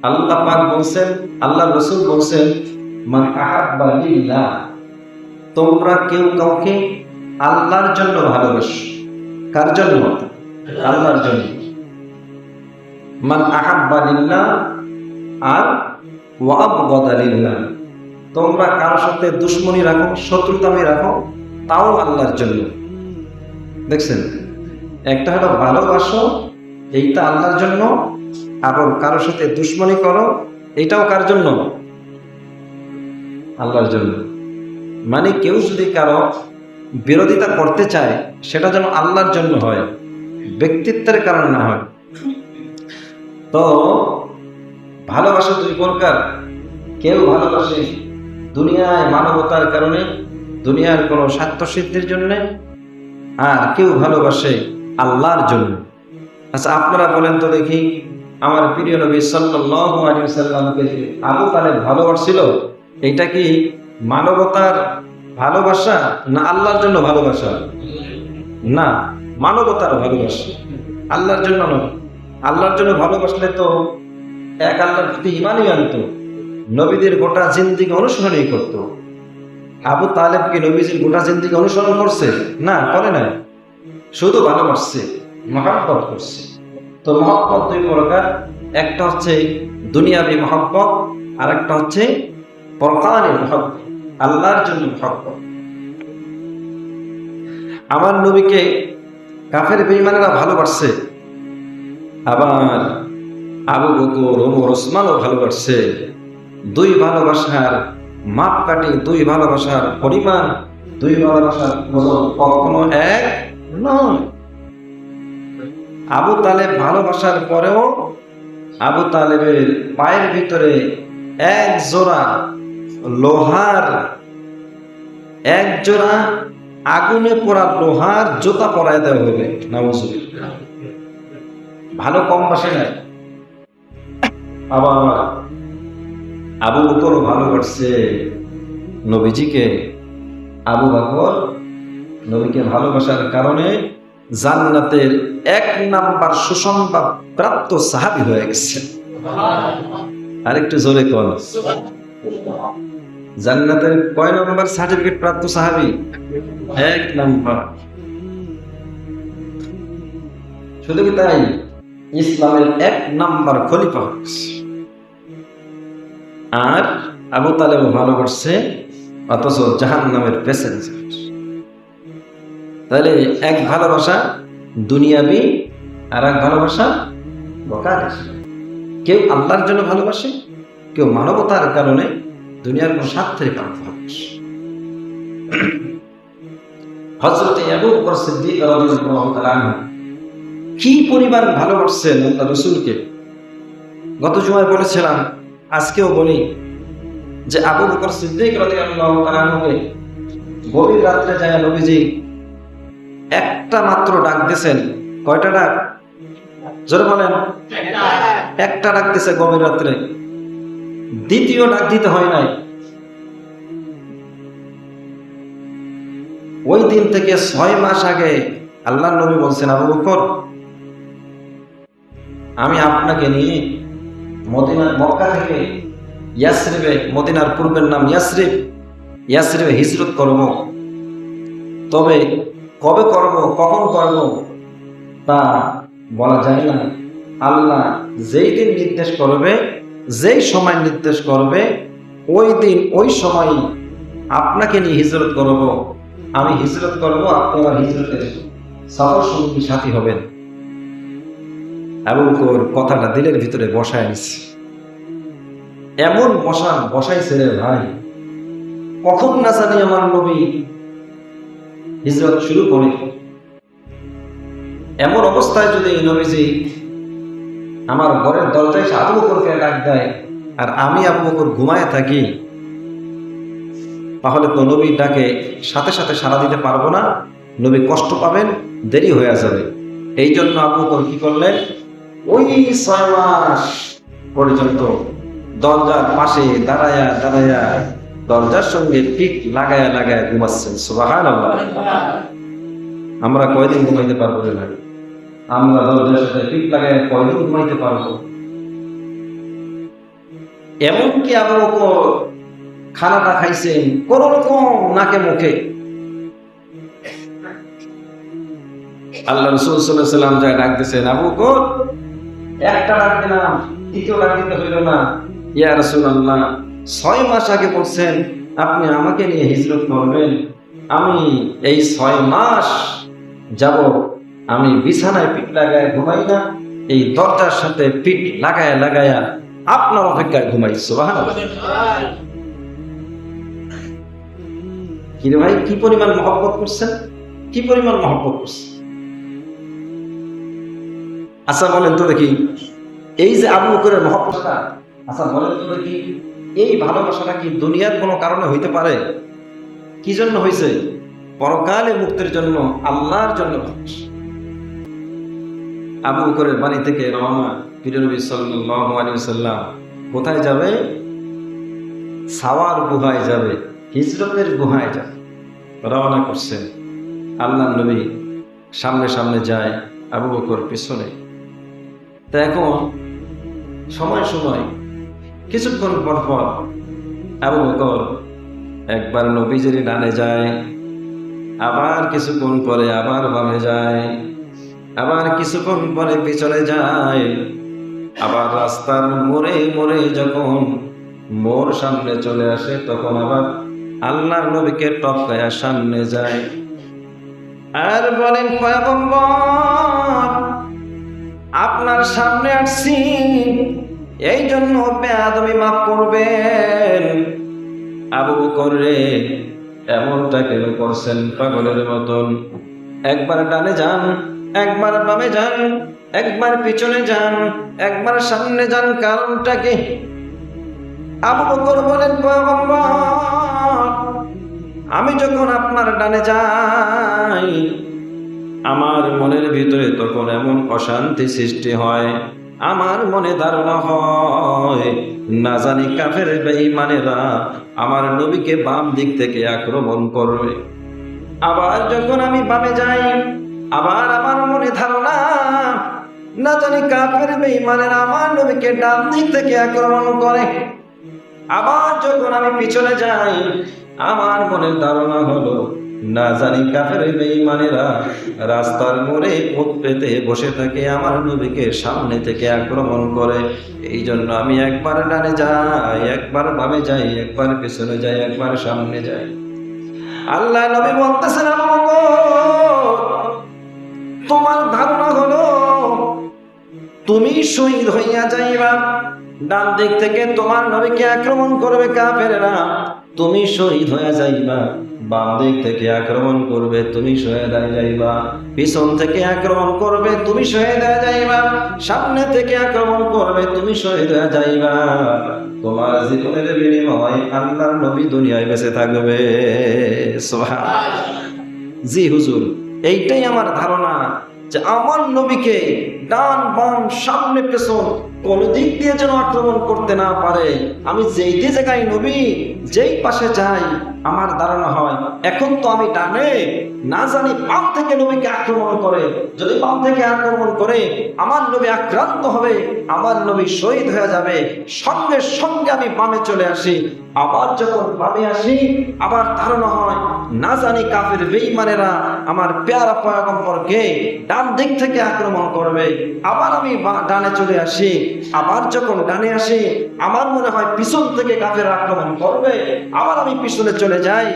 আল্লাহ পাক বলছেন, আল্লাহ রাসূল বলছেন, মান আহাব্বা লিল্লাহ, তোমরা কেউ কাউকে আল্লাহর জন্য ভালোবাসো। কার জন্য? আল্লাহর জন্য। মান আহাব্বা লিল্লাহ আর ওয়া আবগাদা লিল্লাহ, তোমরা কার সাথে দুশমনি রাখো, শত্রুতামি রাখো, তাও আল্লাহর জন্য। দেখছেন, একটা হলো ভালোবাসো, এইটা আল্লাহর জন্য, আবার কারোর সাথে দুশমনি করো, এটাও কার জন্য? আল্লাহর জন্য। মানে কেউ যদি কারো বিরোধিতা করতে চায়, সেটা যেন আল্লাহর জন্য হয়, ব্যক্তিত্বের কারণে না হয়। তো ভালোবাসা দুই প্রকার। কেউ ভালোবাসে দুনিয়ায় মানবতার কারণে, দুনিয়ার কোনো স্বার্থ সিদ্ধির জন্য, আর কেউ ভালোবাসে আল্লাহর জন্য। আচ্ছা, আপনারা বলেন তো দেখি, আমার প্রিয় নবী সাল্লাল্লাহু আলাইহি ওয়াসাল্লামকে আবু তালেব ভালোবাসছিল, এটা কি মানবতার ভালোবাসা না আল্লাহর জন্য ভালোবাসা? না, মানবতার ভালোবাসা, আল্লাহর জন্য নয়। আল্লাহর জন্য ভালোবাসলে তো এক আল্লাহর প্রতি ঈমানই আনতো, নবীদের গোটা জিন্দেগি অনুসরণই করতো। আবু তালেব কি নবীজির গোটা জিন্দেগি অনুসরণ করছে? না, করে নাই, শুধু ভালোবাসছে, মহব্বত করছে। তো মহব্বত দুই প্রকার, একটা হচ্ছে দুনিয়াবী মহব্বত, আর একটা হচ্ছে পরকালী মহব্বত, আল্লাহর জন্য মহব্বত। আমার নবীকে কাফের বেঈমানেরা ভালোবাসছে, আবার আবু বকর, ওমর, ওসমানও ভালোবাসছে। দুই ভালোবাসার মাপকাঠি, দুই ভালোবাসার পরিমাণ, দুই ভালোবাসার কখনো এক নয়। আবু তালেব ভালোবাসার পরেও আবু তালেবের পায়ের ভিতরে এক জোড়া লোহার, এক জোড়া আগুনে পোড়া লোহার জুতা পরায় দেওয়া হবে। নাউজুবিল্লাহ। ভালো কম বাসে নাই। আবার আবু বকর ভালোবাসছে নবীজিকে। আবু বকর নবীকে ভালোবাসার কারণে জান্নাতের এক নাম্বার সুসংবাদ প্রাপ্ত সাহাবী হয়ে গেছে। আরেকটু জোরে কর, জান্নাতের কয় নাম্বার সার্টিফিকেট প্রাপ্ত সাহাবী? এক নাম্বার। শুধু কি তাই, ইসলামের এক নাম্বার খলিফা হচ্ছে। আর আবু তালেব ভালোবাসছে, অথচ জাহান্নামের প্যাসেঞ্জার। তাহলে এক ভালোবাসা দুনিয়াবি, আর এক ভালোবাসা বকারি। কেউ আল্লাহর জন্য ভালোবাসে, কেউ মানবতার কারণে, দুনিয়ার কোন স্বার্থের কারণে ভালোবাসে। হযরত আবু বকর সিদ্দিক রাদিয়াল্লাহু তাআলা আনহু কি পরিমাণ ভালোবাসছেন আল্লাহর রাসূলকে। গত জুমায় বলেছিলাম, আজকেও বলি, যে আবু বকর সিদ্দিক রাদিয়াল্লাহু তাআলা আনহু গভীর রাত্রে যায় নবীজি একটা মাত্র ডাক দিয়েছেন। কয়টা ডাক? জোরে বলেন। একটা ডাক দিয়েছে গভীর রাত্রে, দ্বিতীয় ডাক দিতে হয় নাই। ওই দিন থেকে 6 মাস আগে আল্লাহর নবী বলছেন, আবু বকর, আমি আপনাকে নিয়ে মক্কা থেকে ইয়াসরিবে, মদিনার পূর্বের নাম ইয়াসরিব, ইয়াসরিবে হিজরত করব। তবে কবে করব, কখন করব তা বলা যায় না। আল্লাহ যেই দিন নির্দেশ করবে, যেই সময় নির্দেশ করবে, ওই দিন ওই সময় আপনাকে নিয়ে হিজরত করব। আমি হিজরত করব, আপনি আমার হিজরতের সফর সঙ্গী সাথী হবেন। আবু বকর কথাটা দিলের ভিতরে বসায় নিচ্ছে। এমন বসাইছে রে ভাই, কখন না জানি আমার নবী হিজরত শুরু করে। এমন অবস্থায় যদি নবীজি আমার ঘরের দরজায় এসে আবু বকরকে ডাক দেয়, আর আমি আবু বকর ঘুমায় থাকি, তাহলে তো নবীর ডাকে সাথে সাথে সাড়া দিতে পারবো না, নবী কষ্ট পাবেন, দেরি হয়ে যাবে। এই জন্য আবু বকর কি করলেন, ওই 6 মাস পর্যন্ত দরজার পাশে দাঁড়ায়া দাঁড়ায়া দরজার সঙ্গে পিঠ লাগায়া লাগায়া ঘুমাচ্ছেন। সুবহানাল্লাহ। আমরা কয়দিন ঘুমাইতে পারবো রে ভাই? আমরা দরজার সাথে পিঠ লাগায়া কয়দিন ঘুমাইতে পারবো? এমনকি আবু বকর খানাটা খাইছেন কোন রকম নাকে মুখে। আল্লাহ রাসূল সাল্লাল্লাহু আলাইহি সাল্লাম যাকে ডাক দিয়েছেন, আবু বকর, একটা ডাক দিলাম, দ্বিতীয় ডাক দিতে হইল না। ইয়া রাসূলুল্লাহ, 6 মাস আগে বলছেন আপনি আমাকে নিয়ে হিজরত করবেন, আমি এই 6 মাস যাব আমি বিছানায় পিঠ লাগায় ঘুমাই না, এই দরজার সাথে পিঠ লাগায়া লাগায়া আপনার অপেক্ষায় ঘুমাই। সুবহানাল্লাহ। কি রে ভাই, কি পরিমাণ মহব্বত করছেন, কি পরিমাণ মহব্বত করছেন। আচ্ছা বলেন তো দেখি, এই যে আবু বকরের মহব্বতটা, আচ্ছা বলেন তো দেখি, এই ভালোবাসাটা কি দুনিয়ার কোনো কারণে হইতে পারে? কি জন্য হয়েছে? পরকালে মুক্তির জন্য, আল্লাহর জন্য। আবু বকরের বাড়ি থেকে রওনা প্রিয় নবী সাল্লাল্লাহু আলাইহি ওয়াসাল্লাম কোথায় যাবে? সাওয়ার গুহায় যাবে, হিজরতের গুহায় যাবে। রওনা করছেন, আল্লাহর নবী সামনে সামনে যায়, আবু বকর পিছনে। তা এখন সময় সময় কিছুক্ষণ পর পর আবু বকর একবার নবীজির ডানে যায়, আবার কিছুক্ষণ পরে আবার বামে যায়, আবার কিছুক্ষণ পরে পিছনে যায়, আবার রাস্তার মোড়ে মোড়ে যখন মোর সামনে চলে আসে তখন আবার আল্লাহর নবীকে টপকায়া সামনে যায়। আর বলেন, পয়গম্বর, আপনার সামনে আসছি এই জন্য বেয়াদবি মাফ করবেন। আবু বকর রে, এমনটা কেন করছেন পাগলের মতন? একবার ডানে যান, একবার বামে যান, একবার পিছনে যান, একবার সামনে যান, কারণটা কি? আবু বকর বলেন, পয়গম্বর, আমি যখন আপনার ডানে যাই আমার মনের ভিতরে তখন এমন অশান্তি সৃষ্টি হয়, আমার মনে ধারণা হয় না জানি কাফের বেঈমানেরা আমার নবীকে বাম দিক থেকে আক্রমণ করবে। আবার যখন আমি বামে যাই আবার আমার মনে ধারণা না জানি কাফের বেঈমানেরা আমার নবীকে ডান দিক থেকে আক্রমণ করে। আবার যখন আমি পিছনে যাই আমার মনের ধারণা হলো না জানি কাফের বেঈমানেরা রাস্তার মোড়ে মুখ পেতে বসে থাকে আমার নবীকে সামনে থেকে আক্রমণ করে। এই জন্য আমি একবার ডানে যাই, একবার বামে যাই, একবার পিছনে যাই, একবার সামনে যাই। আল্লাহ নবী বলতেছেন, আবু বকর, তোমার ধারণা হলো তুমি শহীদ হইয়া যাইবা, ডান দিক থেকে তোমার নবীকে আক্রমণ করবে কাফেরেরা, তুমি শহীদ হয়ে যাইবা। বাম দিক থেকে আক্রমণ করবে, তুমি শহীদ হয়ে যাইবা। পিছন থেকে আক্রমণ করবে, তুমি শহীদ হয়ে যাইবা। সামনে থেকে আক্রমণ করবে, তুমি শহীদ হয়ে যাইবা। তোমার জীবনের বিনিময় আল্লাহর নবী দুনিয়ায় বেঁচে থাকবে। সুবহানাল্লাহ। জি হুজুর, এইটাই আমার ধারণা যে আমার নবীকে ডান বাম সামনে পেছন কোন দিক দিয়ে যেন আক্রমণ করতে না পারে। আমি যেই জায়গায় নবী যেই পাশে যাই আমার ধারণা হয় এখন তো আমি ডানে, না জানি বাম থেকে নবীকে আক্রমণ করে। যদি বাম থেকে আক্রমণ করে আমার নবী আক্রান্ত হবে, আমার নবী শহীদ হয়ে যাবে। সঙ্গে সঙ্গে আমি বামে চলে আসি। আবার যখন বামে আসি আবার ধারণা হয় না জানি কাফের বেঈমানেরা আমার পেয়ারা পয়গম্বরকে ডান দিক থেকে আক্রমণ করবে। আবার আমি ডানে চলে আসি। আবার যখন ডানে আসি আমার মনে হয় পিছন থেকে কাফের আক্রমণ করবে। আবার আমি পিছনে চলে যাই।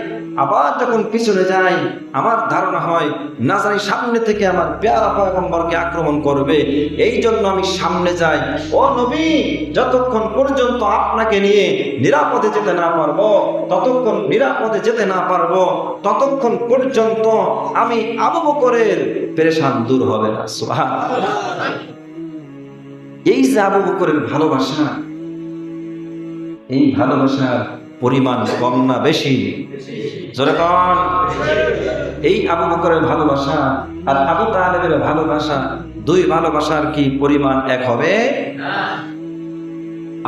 আবার যখন পিছনে যাই আমার ধারণা হয় না জানি সামনে থেকে আমার পেয়ারা পয়গম্বরকে আক্রমণ করবে। এই জন্য আমি সামনে যাই। ও নবী, যতক্ষণ পর্যন্ত আপনাকে নিয়ে নিরাপদে যেতে না পারবো, ততক্ষণ নিরাপদে যেতে না পারবো, ততক্ষণ পর্যন্ত আমি আবু বকরের পেরেশান দূর হবে না। সুবহানাল্লাহ। এই যে আবু বকরের ভালোবাসা, এই ভালোবাসার পরিমাণ কম না বেশি? জোরে কোন? এই আবু বকরের ভালোবাসা আর আবু তালেবের ভালোবাসা, দুই ভালোবাসার কি পরিমাণ এক হবে?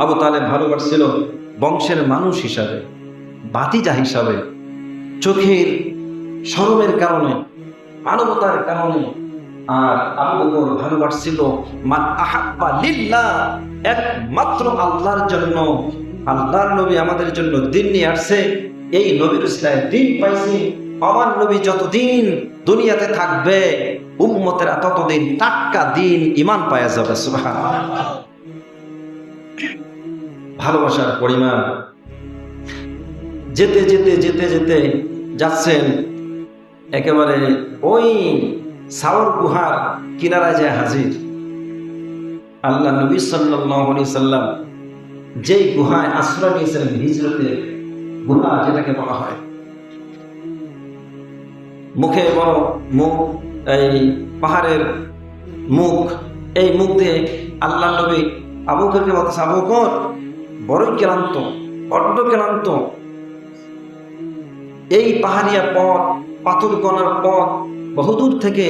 আবু তালেব ভালোবাসছিল বংশের মানুষ হিসাবে, ভাতিজা হিসাবে, চোখের শরমের কারণে, মানবতার কারণে। আর আবু বকর ভালোবাসছিল মান আহাব্বা লিল্লাহ, একমাত্র আল্লাহর জন্য। আল্লাহর নবী আমাদের জন্য দিন নিয়ে আসছে, এই নবীর উসিলায় দিন পাইছি। আমার নবী যতদিন দুনিয়াতে থাকবে উম্মতেরা ততদিন টাটকা দিন ঈমান পাওয়া যাবে। সুবহানাল্লাহ। ভালোবাসার পরিমাণ যেতে যেতে যেতে যেতে যাচ্ছেন একেবারে ওই সাওর গুহার কিনারায় যায় হাজির। আল্লাহ নবী সাল্লাল্লাহু আলাইহি সাল্লাম যেই গুহায় আশ্রয় নিয়েছিলেন, হিজরতের গুহা যেটাকে বলা হয়, মুখে বড় মুখ, এই পাহাড়ের মুখ, এই মুখ দিয়ে আল্লাহ নবী আবু বকরকে বলতেছে, আবু বকর বড়ই ক্লান্ত, বড্ড ক্লান্ত, এই পাহাড়িয়া পথ, পাথর কণার পথ, বহুদূর থেকে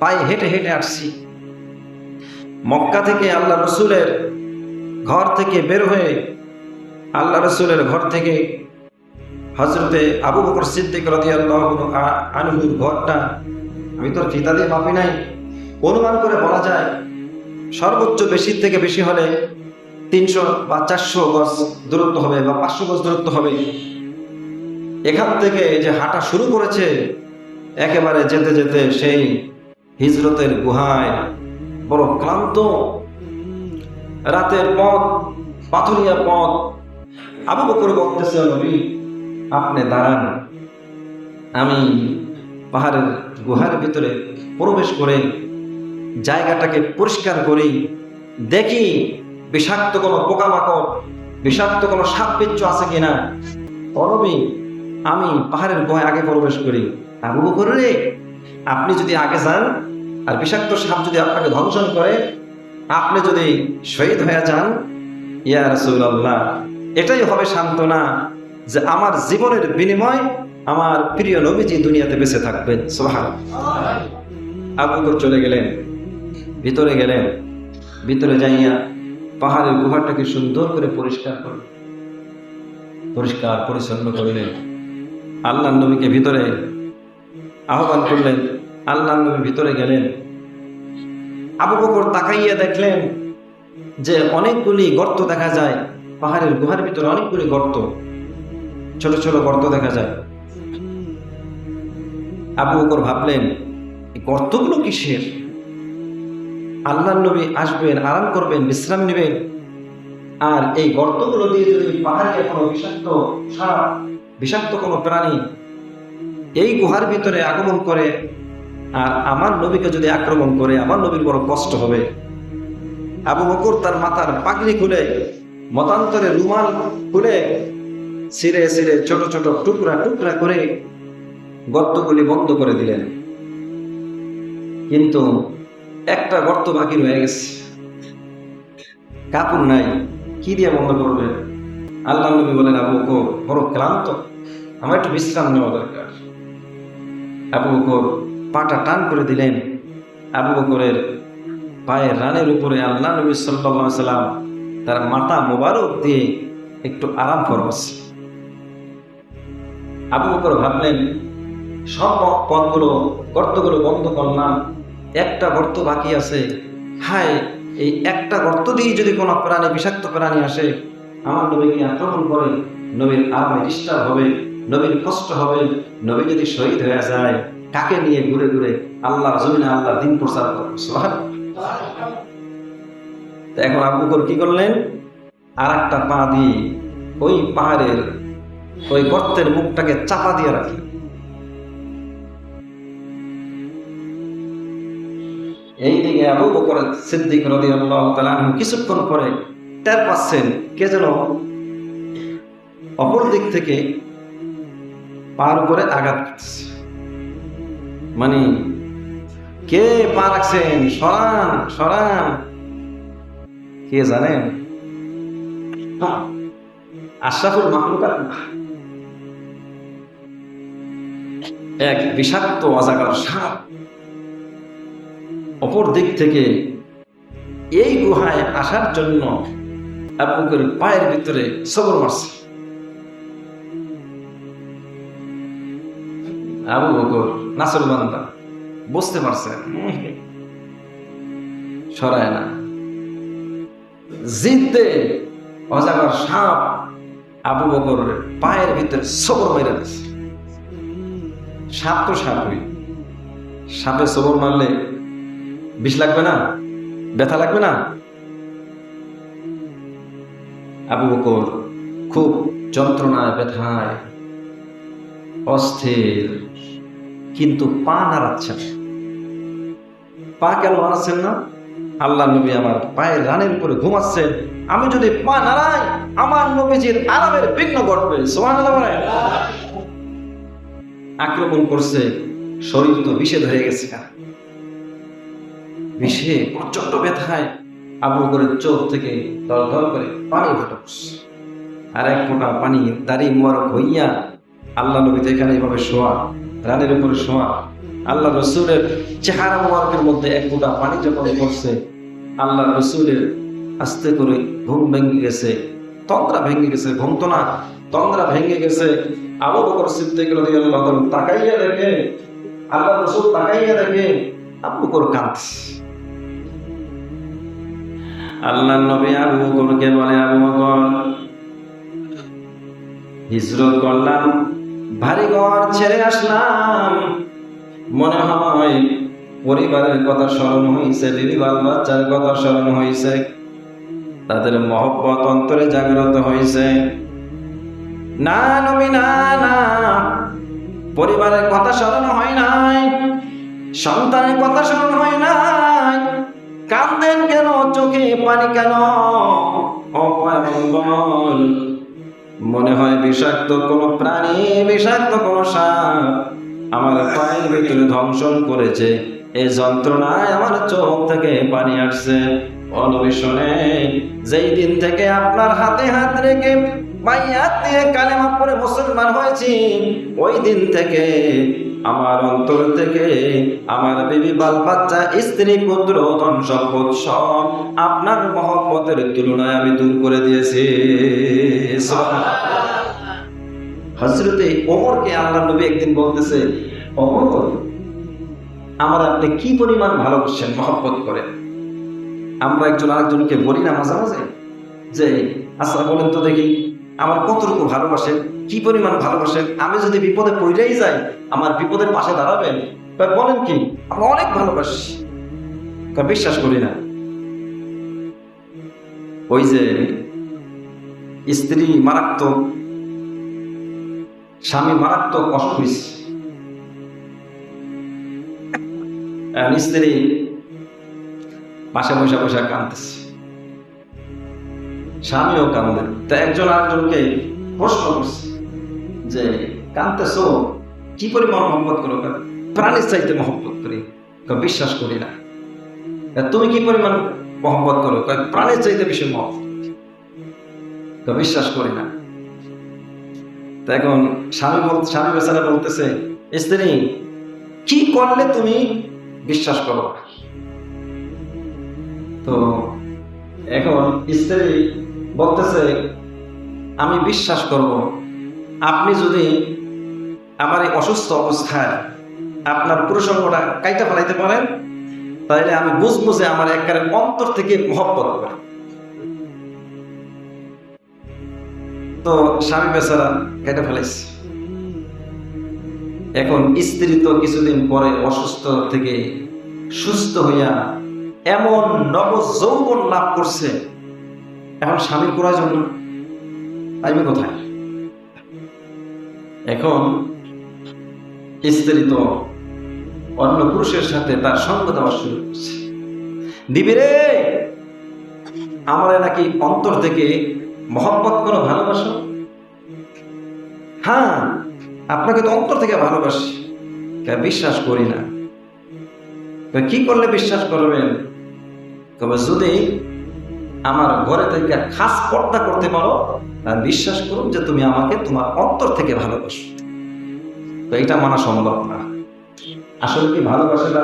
পায়ে হেঁটে হেঁটে আসছি। মক্কা থেকে আল্লাহ রসুলের ঘর থেকে বের হয়ে, আল্লাহ রসুলের ঘর থেকে হযরতে আবু বকর সিদ্দিক রাদিয়াল্লাহু আনহুর ঘরটা, আমি তো ফিতা দিয়ে মাপি নাই, অনুমান করে বলা যায় সর্বোচ্চ বেশি থেকে বেশি হলে 300 বা 400 গজ দূরত্ব হবে, বা 500 গজ দূরত্ব হবে। এখান থেকে যে হাঁটা শুরু করেছে, একেবারে যেতে যেতে সেই হিজরতের গুহায় বড় ক্লান্ত, রাতের পথ, পাথুরিয়া পথ। আবু বকর বলতেছে, নবী আপনি দাঁড়ান, আমি পাহাড়ের গুহার ভিতরে প্রবেশ করে জায়গাটাকে পরিষ্কার করি, দেখি বিষাক্ত কোনো পোকামাকড়, বিষাক্ত কোনো সাপ বিচ্ছু আছে কিনা। নবী আমি পাহাড়ের গুহায় আগে প্রবেশ করি। আবু বকর রে, আপনি যদি আগে যান আর বিষাক্ত সাপ যদি আপনাকে ধ্বংসন করে, আপনি যদি শহীদ হয়ে যান, ইয়া রাসূলুল্লাহ, এটাই হবে সান্ত্বনা যে আমার জীবনের বিনিময় আমার প্রিয় নবীজি দুনিয়াতে বেঁচে থাকবেন। সুবহানাল্লাহ। আবু বকর চলে গেলেন, ভিতরে গেলেন, ভিতরে যাইয়া পাহাড়ের গুহাটাকে সুন্দর করে পরিষ্কার করলেন, পরিষ্কার পরিচ্ছন্ন করলেন। আল্লাহ নবীকে ভিতরে আহ্বান করলেন, আল্লাহ নবী ভিতরে গেলেন। আবু বকর তাকাইয়া দেখলেন যে অনেকগুলি গর্ত দেখা যায়, পাহাড়ের গুহার ভিতরে অনেকগুলি গর্ত, ছোট ছোট গর্ত দেখা যায়। আবু বকর ভাবলেন, এই গর্তগুলো কিসের? আল্লাহ নবী আসবেন, আরাম করবেন, বিশ্রাম নেবেন, আর এই গর্তগুলো দিয়ে যদি পাহাড়ে কোনো বিষাক্ত সাপ, বিষাক্ত কোনো প্রাণী এই গুহার ভিতরে আগমন করে আর আমার নবীকে যদি আক্রমণ করে, আমার নবীর বড় কষ্ট হবে। আবু বকর তার মাথার পাগড়ি খুলে, মতান্তরে রুমাল খুলে ছিঁড়ে ছিঁড়ে ছোট ছোট টুকরা টুকরা করে গর্তগুলি বন্ধ করে দিলেন। কিন্তু একটা গর্ত বাকি রয়ে গেছে, কাপড় নাই, কি দিয়ে বন্ধ করবে? আল্লাহ নবী বলেন, আবু বকর বড় ক্লান্ত, আমার একটু বিশ্রাম নেওয়া দরকার। আবু বকর পাটা টান করে দিলেন। আবু বকরের পায়ের রানের উপরে আল্লাহ নবী সাল্লাল্লাহু আলাইহি সাল্লাম তার মাথা মোবারক দিয়ে একটু আরাম ফরমাচ্ছে। আবু বকর ভাবলেন, সব পথগুলো, গর্তগুলো বন্ধ করলাম, একটা গর্ত বাকি আছে। হায়, এই একটা গর্ত দিয়ে যদি কোনো প্রাণী, বিষাক্ত প্রাণী আসে, আমার নবীকে আক্রমণ করে, নবীর আরামে ডিস্টার্ব হবে, নবীর কষ্ট হবে, নবী যদি শহীদ হয়ে যায়, কাকে নিয়ে ঘুরে ঘুরে আল্লাহর জমিনে আল্লাহর দিন প্রচার করবে? সুবহানাল্লাহ। এখন আবু বকর কি করলেন? আর একটা পা দিয়ে ওই পাহাড়ের ওই গর্তের মুখটাকে চাপা দিয়ে রাখলেন। এইদিকে আবু বকর সিদ্দিক রাদিয়াল্লাহু তাআলা আনহু কিছুক্ষণ পরে টের পাচ্ছেন কে যেন অপর দিক থেকে পার উপরে আঘাত করতেছে। মানে কে পা রাখছেন? সরান সরান। কে জানেন? আশরাফুল মাখলুকাত, এক বিষাক্ত অজাগর সাপ অপর দিক থেকে এই গুহায় আসার জন্য আবু বকরের পায়ের ভিতরে সবর মারছে। আবু বকর নাসর বান্দা বুঝতে পারছেন, সরায় না, জিততে অজাগর সাপ আবু বকর পায়ের ভিতরে সবর মেরে দিছে। সাপ তো সাপই, সাপে সবর মারলে বিষ লাগবে না, ব্যথা লাগবে না? আবু বকর খুব যন্ত্রণায় ব্যথায় অস্থির, কিন্তু পা নাড়াচ্ছেন। পা কেন নাড়াচ্ছেন না? আল্লাহ নবী আমার পায়ের রানের উপরে ঘুমাচ্ছেন, আমি যদি পা নাড়াই আমার নবীজির আরামের বিঘ্ন ঘটবে। সুবহানাল্লাহ বলেন। আক্রমণ করছে, শরীর তো বিষে ধরে গেছে, বিষে প্রচন্ড ব্যথায় আবু বকরের চোখ থেকে দরদর করে পানি ফুটছে, আর এক ফোঁটা পানি দাড়ি মোবারক হইয়া আল্লাহ নবী তো এখানে এইভাবে শোয়া, রানের উপরে শোয়া, আল্লাহ রসুলের চেহারা মোবারকের মধ্যে এক ফোঁটা পানি যখন পড়ছে, আল্লাহ রসুলের আস্তে করে ঘুম ভেঙে গেছে, তন্দ্রা ভেঙে গেছে, ঘুম তো না, তন্দ্রা ভেঙে গেছে। আবু বকর সিদ্দিক রাদিয়াল্লাহু তাআলা তাকাইয়া দেখে, আল্লাহ রসুল তাকাইয়া দেখে আবু বকর কাঁদছে। আল্লাহ নবী আবু বকরকে বলে, আবু বকর, হিজরত করলাম, ভারী ঘর ছেড়ে আসলাম, মনে হয় পরিবারের কথা স্মরণ হয়েছে, বিবি বাল বাচ্চার কথা স্মরণ হয়েছে, তাদের মহব্বত অন্তরে জাগ্রত হয়েছে। না নবী, না না, পরিবারের কথা স্মরণ হয় নাই, সন্তানের কথা স্মরণ হয় নাই, কাঁদেন কেন, চোখে পানি কেন? ও পয়গম্বর, মনে হয় বিষাক্ত কোন প্রাণী, বিষাক্ত কোন সাপ আমার পায়ের ভিতরে ধ্বংসন করেছে, এই যন্ত্রণায় আমার চোখ থেকে পানি আসছে। ও নবী শোনেন, যেই দিন থেকে আপনার হাতে হাত রেখে বাইয়াত দিয়ে কালেমা পড়ে মুসলমান হয়েছি, ওই দিন থেকে আমার অন্তর থেকে আমার বিবি বাল বাচ্চা স্ত্রী পুত্র ধন সম্পদ সব আপনার মহব্বতের তুলনায় আমি দূর করে দিয়েছি। হযরতে ওমরকে আল্লাহ নবী একদিন বলতেছে, ওমর, আমার আপনি কি পরিমাণ ভালোবাসেন, মহব্বত করেন? আমরা একজন আরেকজনকে বলি না মাঝে মাঝে যে আচ্ছা বলেন তো দেখি আমার কতটুকু ভালোবাসেন, কি পরিমাণ ভালোবাসেন, আমি যদি বিপদে পড়েই যাই আমার বিপদের পাশে দাঁড়াবেন? বলেন কি, আমরা অনেক ভালোবাসি। বিশ্বাস করি না। ওই যে স্ত্রী মারাত্মক, স্বামী মারাত্মক অসুখ হয়েছে, স্ত্রী পাশে বসে বসে কাঁদতেছে, স্বামীও কাঁদে। তা একজন আরেকজনকে প্রশ্ন করছে যে কাঁদতেছো, কি পরিমাণ মহব্বত করো? প্রাণীর চাইতে মহব্বত করি। বিশ্বাস করি না। তুমি কি পরিমাণ মহব্বত করো? প্রাণীর চাইতে বেশি মহব্বত। বিশ্বাস করি না। তা এখন স্বামী বেচারা বলতেছে, স্ত্রী কি করলে তুমি বিশ্বাস করো? তো এখন স্ত্রী বলতেছে, আমি বিশ্বাস করব আপনি যদি আমার এই অসুস্থ অবস্থায় আপনার পুরুষঙ্গটা কাইটা ফেলাইতে পারেন, তাহলে আমি বুঝবো যে আমার একেবারে অন্তর থেকে মহব্বত করে। তো স্বামী বেচারা কেটে ফেলাইছে। এখন স্ত্রী তো কিছুদিন পরে অসুস্থ থেকে সুস্থ হইয়া এমন নব যৌবন লাভ করছে, এখন স্বামীর প্রয়োজন না, পাইবে কোথায়? এখন স্ত্রী তো অন্য পুরুষের সাথে তার সঙ্গ দেওয়া শুরু করছে। দিবি রে, আমরা নাকি অন্তর থেকে মহব্বত করো, ভালোবাসো? হ্যাঁ, আপনাকে তো অন্তর থেকে ভালোবাসি। বিশ্বাস করি না। কি করলে বিশ্বাস করবেন? তবে যদি আমার ঘরে থেকে খাস পর্দা করতে পারো, আর বিশ্বাস করুন যে তুমি আমাকে তোমার অন্তর থেকে ভালোবাসো। তো এটা মানা সম্ভব না। আসলে কি ভালোবাসাটা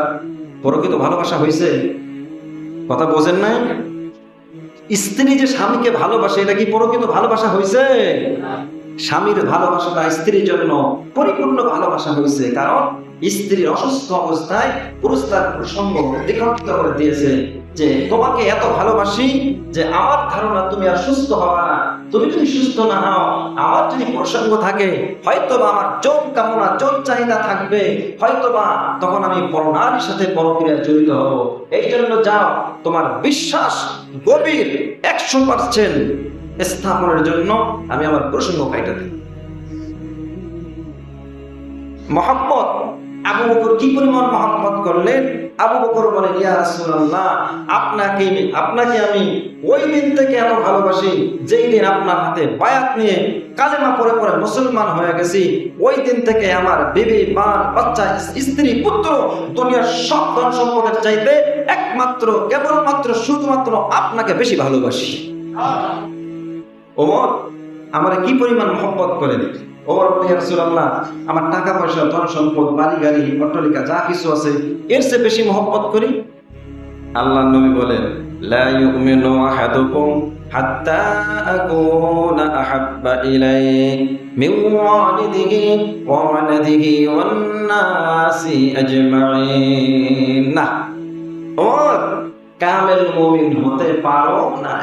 প্রকৃত ভালোবাসা হয়েছে? কথা বোঝেন নাই? স্ত্রী যে স্বামীকে ভালোবাসে, এটা কি প্রকৃত ভালোবাসা হয়েছে? স্বামীর ভালোবাসাটা স্ত্রীর জন্য পরিপূর্ণ ভালোবাসা হয়েছে, কারণ স্ত্রীর অসুস্থ অবস্থায় পুরুষ তার প্রসঙ্গ দ্বিখণ্ডিত করে দিয়েছে যে তোমাকে এত ভালোবাসি যে আমার ধারণা তুমি আর সুস্থ হবা না, তুমি যদি সুস্থ না হও, আমার যদি প্রসঙ্গ থাকে, হয়তোবা আমার চোখ কামনা, চোখ চাহিদা থাকবে, হয়তোবা তখন আমি পরনারীর সাথে পরক্রিয়ায় জড়িত হব। এই জন্য যাও, তোমার বিশ্বাস গভীর 100% স্থাপনের জন্য আমি আমার প্রসঙ্গ কাইটা দিই। মোহাম্মদ আবু বকর কি পরিমাণ মহব্বত করলেন। আবু বকর বলেন, ইয়া রাসূলুল্লাহ, আপনাকে আমি ওই দিন থেকে এত ভালোবাসি যেই দিন আপনার হাতে বায়াত নিয়ে কালেমা পড়ে পড়ে মুসলমান হয়ে গেছি। ওই দিন থেকে আমার বিবি, বাল, বাচ্চা, স্ত্রী, পুত্র, দুনিয়ার সব ধন সম্পদের চাইতে একমাত্র কেবলমাত্র শুধুমাত্র আপনাকে বেশি ভালোবাসি। ওমর আমার কি পরিমাণ মহব্বত করেন। ওমর ইয়া রাসূলুল্লাহ, আমার টাকা পয়সা, ধন সম্পদ, বাড়ি গাড়ি, অট্টালিকা যা কিছু আছে এর চেয়ে বেশি মহব্বত করি। আল্লাহর নবী বলেন, লা ইউমিনু আহাদুকুম হাত্তা আকুনা আহাব্বা ইলাইহি মিন ওয়ালিদিহি ওয়া ওয়ালাদিহি ওয়ান নাসি আজমাইন। না, ওমর কামেল মুমিন হতে পারো না।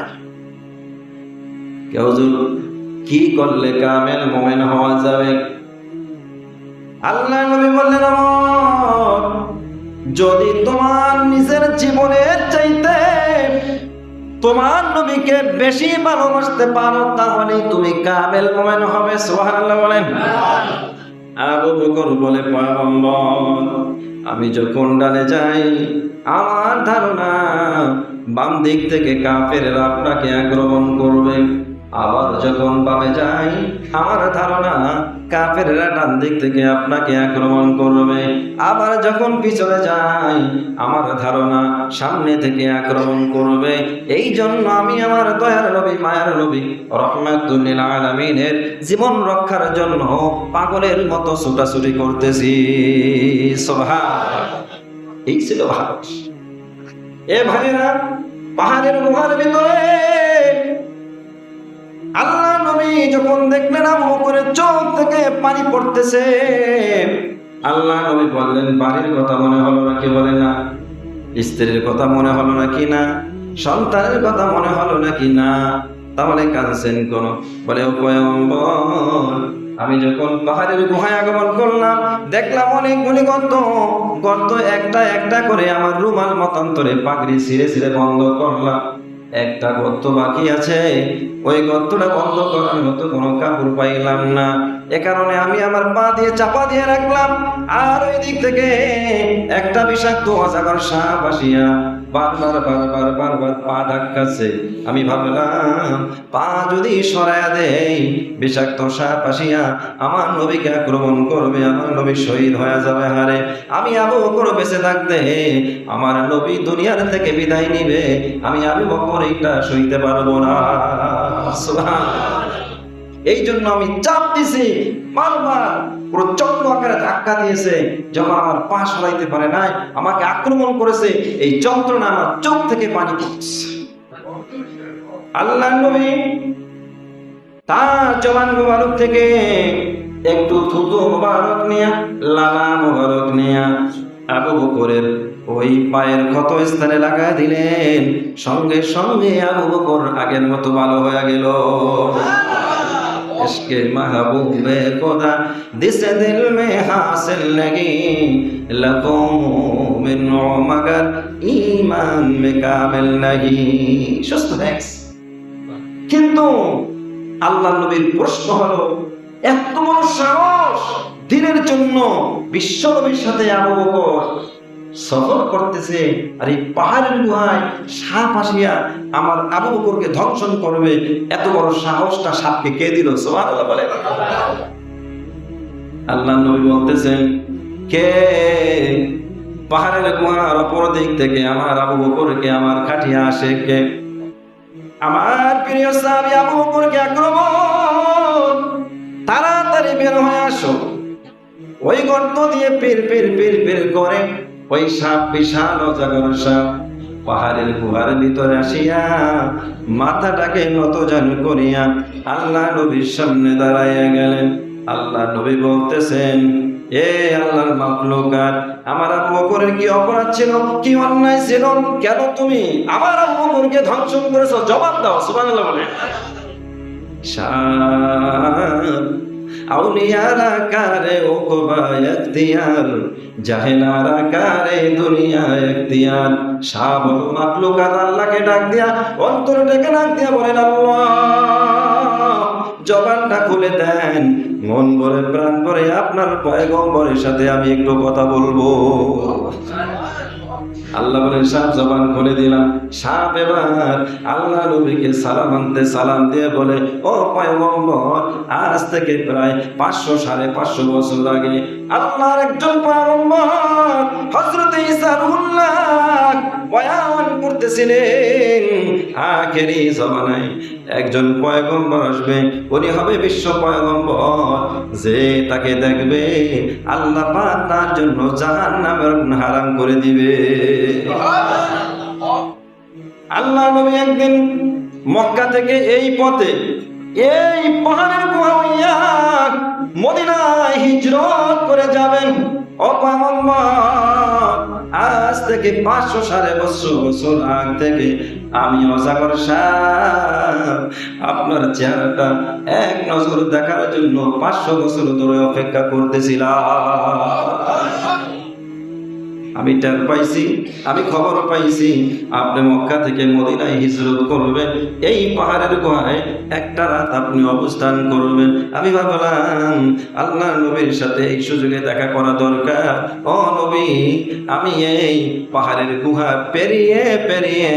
কেউ কি করলে কামেল মুমিন হওয়া যাবে? আল্লাহ নবী বললেন, ওমর যদি তোমার নিজের জীবনের চাইতে তোমার নবীকে বেশি ভালোবাসতে পারো, তাহলে তুমি কামেল মুমিন হবে। সুবহানাল্লাহ বলেন। আবু বকর বলে, পয়গম্বর আমি যখন ডানে যাই আমার ধারণা বাম দিক থেকে কাফেররা আপনাকে আক্রমণ করবে, আবার যখন বামে যাই আমার ধারণা কাফেররা ডান দিক থেকে আপনাকে আক্রমণ করবে, আবার যখন পিছনে যাই আমার ধারণা সামনে থেকে আক্রমণ করবে। এই জন্য আমি আমার দয়ার নবী, মায়ার নবী, রাহমাতুল লিল আলামিনের জীবন রক্ষার জন্য পাগলের মতো ছুটাছুটি করতেছি। সুবহানাল্লাহ। এই ছিল ভালোবাসা। এ ভাইরা, পাহাড়ের গুহার ভিতরে আল্লাহ নবী যখন দেখলেন আবু বকরের চোখ থেকে পানি পড়তেছে, আল্লাহ নবী বললেন, বাড়ির কথা মনে হলো নাকি? বলে না। স্ত্রীর কথা মনে হলো নাকি? না। সন্তানের কথা মনে হলো নাকি? না। তাহলে কাঁদছেন কোন? বলে, ও পয়গম্বর আমি যখন পাহাড়ের গুহায় আগমন করলাম দেখলাম অনেকগুলি গর্ত, গর্ত একটা একটা করে আমার রুমাল মতান্তরে পাগড়ি ছিঁড়ে ছিঁড়ে বন্ধ করলাম। একটা গর্ত বাকি আছে, ওই গর্তটা বন্ধ করার মতো কোনো কাপড় পাইলাম না। এ কারণে আমি আমার পা দিয়ে চাপা দিয়ে রাখলাম। আর ওই দিক থেকে একটা বিষাক্ত অজাগর সাপ আসিয়া বারবার বারবার বারবার পা ধাক্কাচ্ছে। আমি ভাবলাম পা যদি সরাইয়া দেই বিষাক্ত সাপ আসিয়া আমার নবীকে আক্রমণ করবে, আমার নবী শহীদ হয়ে যাবে। হারে আমি আবু বকর বেঁচে থাকতে আমার নবী দুনিয়ার থেকে বিদায় নিবে, আমি আবু বকর এটা সইতে পারবো না। সুবহানাল্লাহ। এই জন্য আমি চাপ দিছি, বারবার প্রচন্ড আকারে ধাক্কা দিয়েছে। যখন আমার পা সরাইতে পারে নাই, আমাকে আক্রমণ করেছে, এই যন্ত্রণা আমার চোখ থেকে পানি পড়ছে। আল্লাহ নবী তার জবান মুবারক থেকে একটু থুতু মুবারক নিয়া, লালা মুবারক নিয়া আবু বকরের ওই পায়ের ক্ষত স্থানে লাগায় দিলেন। সঙ্গে সঙ্গে আবু বকর আগের মতো ভালো হয়ে গেল। ইশকে মাহবুবে খোদা দিসে দিল মে হাসিল লাগি লাকুম মিন মগর ঈমান মে কামিল নাহি। সুস্থ হয়েছে। কিন্তু আল্লাহ নবীর প্রশ্ন হলো, এত বড় সাহস দিনের জন্য বিশ্ব নবীর সাথে আবু বকর সফর করতেছে, আর এই পাহাড়ের গুহায় সাপ আসিয়া আমার আবু বকরকে ধ্বংসন করবে, এত বড় সাহসটা সাপকে কে দিল? সুবহানাল্লাহ বলেন। আল্লাহ নবী বলতেছেন, কে পাহাড়ের গুহার অপর দিক থেকে আমার আবু বকরকে আমার খাটিয়া আসে? কে? আমার প্রিয় সাহাবী আবু বকরকে আক্রমণ, তাড়াতাড়ি বের হয়ে আসো। ওই গর্ত দিয়ে পির পির পির পির করে ওই সাপ, বিশাল অজগর সাপ পাহাড়ের গুহার ভিতরে আসিয়া মাথাটাকে নতজানু করিয়া আল্লাহ নবীর সামনে দাঁড়াইয়া গেলেন। আল্লাহ নবী বলতেছেন, এ আল্লাহর মাখলুকাত, আমার আবু বকরের কি অপরাধ ছিল, কি অন্যায় ছিল? কেন তুমি আমার আবু বকরকে ধ্বংস করেছো? জবাব দাও। সুবহানাল্লাহ বলেন। সাপ আউলিয়ারা কারে ওকবা ইখতিয়ার, জাহেলারা কারে দুনিয়া ইখতিয়ার। সাপ হলো মাখলুকাত, আল্লাহকে ডাক দিয়া, অন্তর থেকে ডাক দিয়া বলেন আল্লাহ, জবানটা খুলে দেন, মন ভরে প্রাণ ভরে আপনার পয়গম্বরের সাথে আমি একটু কথা বলবো। আল্লাহ বলেন সাপ জবান খুলে দিলাম। সাপ এবার আল্লাহ নবীকে সালাম আনতে সালাম দিয়ে বলে, ও পয়গম্বর, আজ থেকে প্রায় 500-550 বছর আগে আল্লাহর একজন পয়গম্বর হযরত ঈসা রুহুল্লাহ বয়ান করতেছিলেন, আখেরি জামানায় একজন পয়গম্বর আসবে, উনি হবে বিশ্ব পয়গম্বর, যে তাকে দেখবে আল্লাহ পাক তার জন্য জাহান্নামের হারাম করে দিবে। আল্লাহ নবী একদিন মক্কা থেকে এই পথে, এই পাহাড়ের গুহা হইয়া মদিনায় হিজরত করে যাবেন। ও পয়গম্বর, আজ থেকে 500-550 বছর আগ থেকে আমি অজাগর সাপ আপনার চেহারাটা এক নজর দেখার জন্য 500 বছর ধরে অপেক্ষা করতেছিলাম। আমি টের পাইছি, আমি খবর পাইছি আপনি মক্কা থেকে মদিনায় হিজরত করবেন, এই পাহাড়ের গুহায় একটা রাত আপনি অবস্থান করবেন। আমি ভাবলাম আল্লাহ নবীর সাথে এই সুযোগে দেখা করা দরকার। ও নবী, আমি এই পাহাড়ের গুহা পেরিয়ে পেরিয়ে,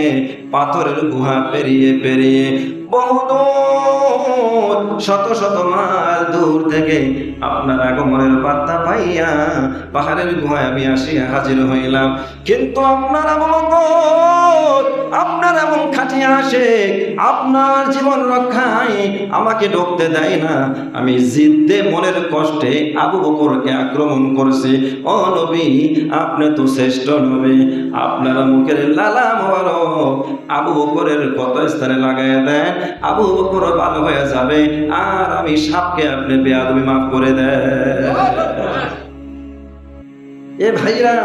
পাথরের গুহা পেরিয়ে পেরিয়ে বহুদূর, শত শত মাইল দূর থেকে আপনার আগমনের বার্তা পাইয়া পাহাড়ের গুহায় আমি আসিয়া হাজির হইলাম। কিন্তু আপনার আপনার এমন খাটিয়া আসে, আপনার জীবন রক্ষায় আমাকে ঢুকতে দেয় না। আমি জিদ্দে মনের কষ্টে আবু বকরকে আক্রমণ করছি। ও নবী, আপনি তো শ্রেষ্ঠ নবী, আপনার মুখের লালা মোবারক আবু বকরের কত স্থানে লাগাইয়া দেন, আবু বকর ভালো হয়ে যাবে, আর আমি সাপকে আপনি বেয়াদবি মাফ করে দেন। এ ভাইরা,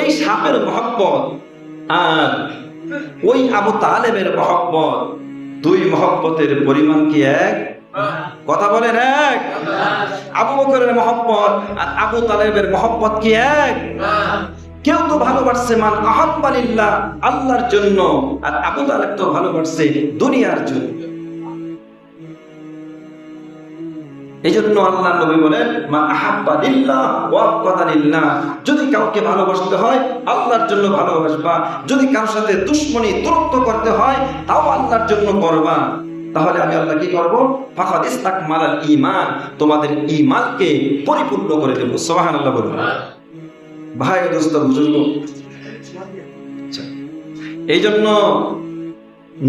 এই সাপের মহব্বত আর ওই আবু তালেবের মহব্বত, দুই মহব্বতের পরিমাণ কি এক? কথা বলেন এক? আবু বকরের মহব্বত আর আবু তালেবের মহব্বত কি এক? কেউ তো ভালোবাসছে মান আহাব্বা লিল্লাহ, আল্লাহর জন্য, আর আবু তালেব তো ভালোবাসছে দুনিয়ার জন্য। এই জন্য আল্লাহ নবী বলেন মা আহাব্বা লিল্লাহ ওয়া আবগাদা লিল্লাহ, যদি কাউকে ভালোবাসতে হয় আল্লাহর জন্য ভালোবাসবা, যদি কারোর সাথে দুশমনি দূরত্ব করতে হয় তাও আল্লাহর জন্য করবা। তাহলে আমি আল্লাহ কি করব? ফাকাদ ইসতাকমালাল ঈমান, তোমাদের ঈমানকে পরিপূর্ণ করে দেব। সুবহানাল্লাহ বলুন। ভাই দোস্ত বুজুর্গ, এই জন্য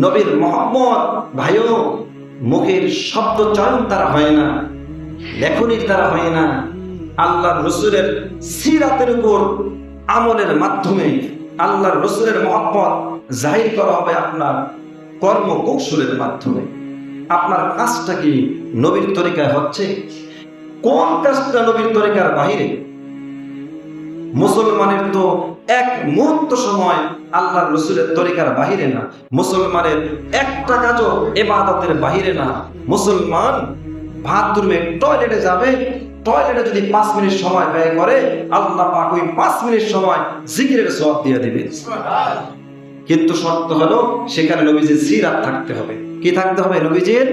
নবীর মহব্বত ভাইও মুখের শব্দ চয়ন তারা হয় না, লেখনির দ্বারা হয় না, আল্লাহর রসুলের সিরাতের উপর আমলের মাধ্যমে আল্লাহর রসুলের মহব্বত জাহির করা হবে আপনার কর্ম কৌশলের মাধ্যমে। আপনার কাজটা কি নবীর তরিকায় হচ্ছে? কোন কাজটা নবীর তরিকার বাহিরে? মুসলমানের তো এক মুহূর্ত সময় আল্লাহর রসুলের তরিকার বাহিরে না, মুসলমানের একটা কাজও ইবাদতের বাহিরে না। মুসলমান বাথরুমে টয়লেটে যাবে, টয়লেটে যদি 5 মিনিট সময় ব্যয় করে, আল্লাহ পাক ওই 5 মিনিট সময় জিকিরের সওয়াব দিয়ে দিবে। কিন্তু শর্ত হলো সেখানে নবীজির সিরাত থাকতে হবে। কি থাকতে হবে? নবীজির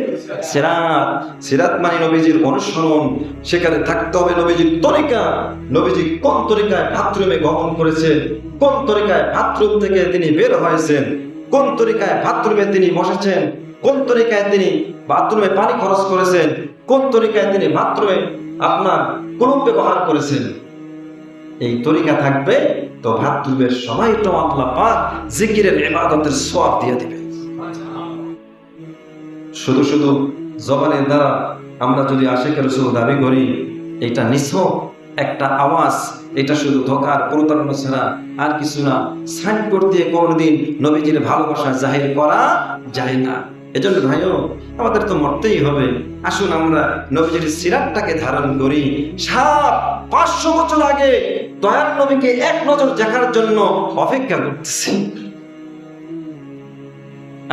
সিরাত। সিরাত মানে নবীজির অনুসরণ। সেখানে থাকতে হবে নবীজির তরিকা। নবীজি কোন তরিকায় বাথরুমে গমন করেছেন, কোন তরিকায় বাথরুম থেকে তিনি বের হয়েছেন, কোন তরিকায় বাথরুমে তিনি বসেছেন, কোন তরিকায় তিনি বাথরুমে পানি খরচ করেছেন, কোন তরিকায় তিনি বাথরুমে আপনার কুলুপ ব্যবহার করেছেন, এই তরিকা থাকবে তো বাথরুমের সময়টা আল্লাহ পাক জিকিরের ইবাদতের সওয়াব দিয়ে দিবে। শুধু শুধু জবানের দ্বারা আমরা যদি আশিক রাসূল দাবি করি, এটা নিছক একটা আওয়াজ, এটা শুধু ধোঁকার প্রতারণা ছাড়া আর কিছু না। সাইনবোর্ড দিয়ে কোনোদিন নবীজির ভালোবাসা জাহির করা যায় না। এজন্য ভাইও, আমাদের তো মরতেই হবে। আসুন আমরা নবীজির সিরাতটাকে ধারণ করি। 500 বছর আগে দয়ার নবীকে এক নজর দেখার জন্য অপেক্ষা করতেছি।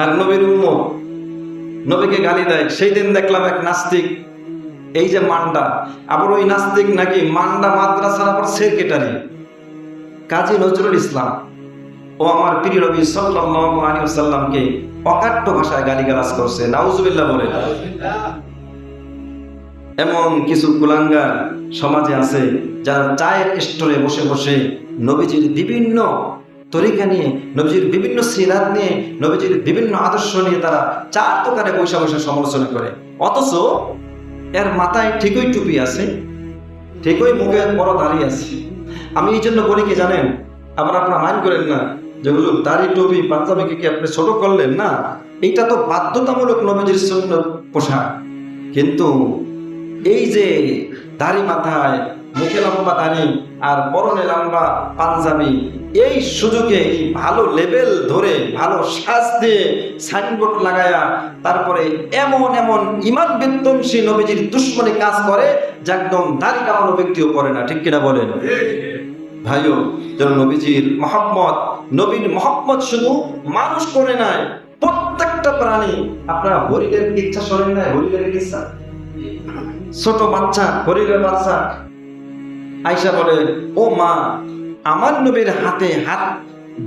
আর নবীর উম্মত নবীকে গালি দেয়। সেই দিন দেখলাম এক নাস্তিক, এই যে মান্ডা, আবার ওই নাস্তিক নাকি মান্ডা মাদ্রাসার আবার সেক্রেটারি, কাজী নজরুল ইসলাম, ও আমার প্রিয় নবী সাল্লাল্লাহু আলাইহি ওয়াসাল্লামকে অকাট্য ভাষায় গালিগালাজ করছে। নাউজুবিল্লাহ বলে। এমন কিছু কুলাঙ্গার সমাজে আছে যারা চায়ের স্টোরে বসে বসে নবীজির বিভিন্ন তরিকা নিয়ে, নবীজির বিভিন্ন সিরাত নিয়ে, নবীজির বিভিন্ন আদর্শ নিয়ে তারা চার দোকানে বসে বসে সমালোচনা করে, অথচ এর মাথায় ঠিকই টুপি আছে, ঠিকই মুখে বড় দাড়ি আছে। আমি এই জন্য বলি কি জানেন, আবার আপনারা মাইন্ড করেন না যে হুজুর দাড়ি টুপি পাঞ্জাবিকে কি আপনি ছোট করলেন, না, এইটা তো বাধ্যতামূলক নবীজির সুন্নত পোশাক। কিন্তু এই যে দাড়ি মাথায়, মুখে লম্বা দাড়ি আর পরনে লম্বা পাঞ্জাবি, এই সুযোগে এই ভালো লেভেল ধরে ভালো সাজ দিয়ে সাইনবোর্ড লাগায়া তারপরে এমন এমন ইমান বিধ্বংসী নবীজির দুশ্মনী কাজ করে যা একদম দাড়ি কামানো ব্যক্তিও করে না। ঠিক কিনা বলেন ভাইও? যেন নবীজির মহব্বত, নবীর মহব্বত শুধু মানুষ করে নাই, প্রত্যেকটা প্রাণী। আপনারা হরিণের ইচ্ছা শোনেন না? হরিণের ইচ্ছা, ছোট বাচ্চা, হরিণের বাচ্চা আয়সা বলে, ও মা, আমার নবীর হাতে হাত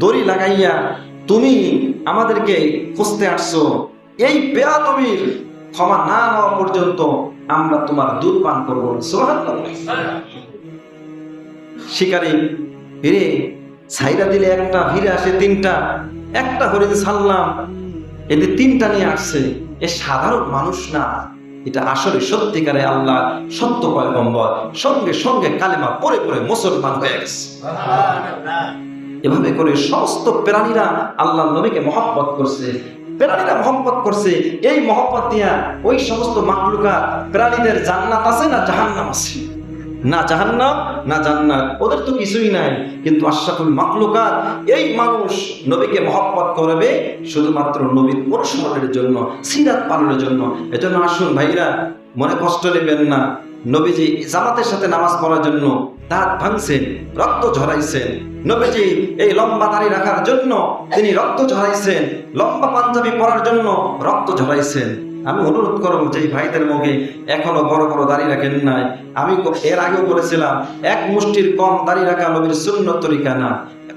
দড়ি লাগাইয়া তুমি আমাদেরকে খুঁজতে আসছো, এই বেয়াদবির ক্ষমা না নেওয়া পর্যন্ত আমরা তোমার দুধ পান করবো। শিকারী ফিরে ছাইরা দিলে একটা, ফিরে আসে তিনটা, একটা হরিণ ছাড়লাম, এদের তিনটা নিয়ে আসছে। এ সাধারণ মানুষ না, এটা আসলে সত্যিকারে আল্লাহ সত্য পয়গম্বর। সঙ্গে সঙ্গে কালেমা পড়ে পড়ে মুসলমান হয়ে গেছে। এভাবে করে সমস্ত প্রাণীরা আল্লাহ নবীকে মহব্বত করছে, প্রাণীরা মহব্বত করছে। এই মহব্বত দিয়া ওই সমস্ত মাখলুকাত, প্রাণীদের জান্নাত আছে না জাহান্নাম আছে? না জাহান্নাম না জান্নাত, ওদের তো কিছুই নাই। কিন্তু আশরাফুল মাখলুকাত, এই মানুষ নবীকে মহব্বত করবে শুধুমাত্র নবীর অনুসরণের জন্য, সিরাত পালনের জন্য। এজন্য আসুন ভাইরা, মনে কষ্ট নেবেন না। নবীজি জামাতের সাথে নামাজ পড়ার জন্য দাঁত ভাঙছেন, রক্ত ঝরাইছেন। নবীজি এই লম্বা দাড়ি রাখার জন্য তিনি রক্ত ঝরাইছেন, লম্বা পাঞ্জাবি পরার জন্য রক্ত ঝরাইছেন। আমি অনুরোধ করবো যে ভাইদের মুখে এখনো বড় বড় দাড়ি রাখেন নাই, আমি এর আগেও বলেছিলাম, এক মুষ্টির কম দাড়ি রাখা নবীর সুন্নত তরিকা না।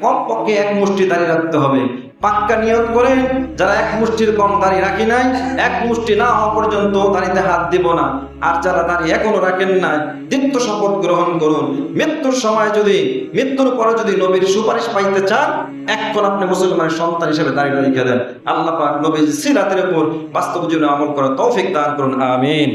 কমপক্ষে এক মুষ্টি দাড়ি রাখতে হবে। পাক্কা নিয়ত করেন, যারা এক মুষ্টির কম দাড়ি রাখি নাই, এক মুষ্টি না হওয়া পর্যন্ত দাড়িতে হাত দিব না। আর যারা দাড়ি এখনো রাখেন নাই, দীপ্ত শপথ গ্রহণ করুন। মৃত্যুর সময় যদি, মৃত্যুর পরে যদি নবীর সুপারিশ পাইতে চান, এখন আপনি মুসলমানের সন্তান হিসেবে দাঁড়িয়ে রেখে দেন। আল্লাহ পাক নবীর সিরাতের উপর বাস্তব জীবনে আমল করার তৌফিক দান করুন। আমিন।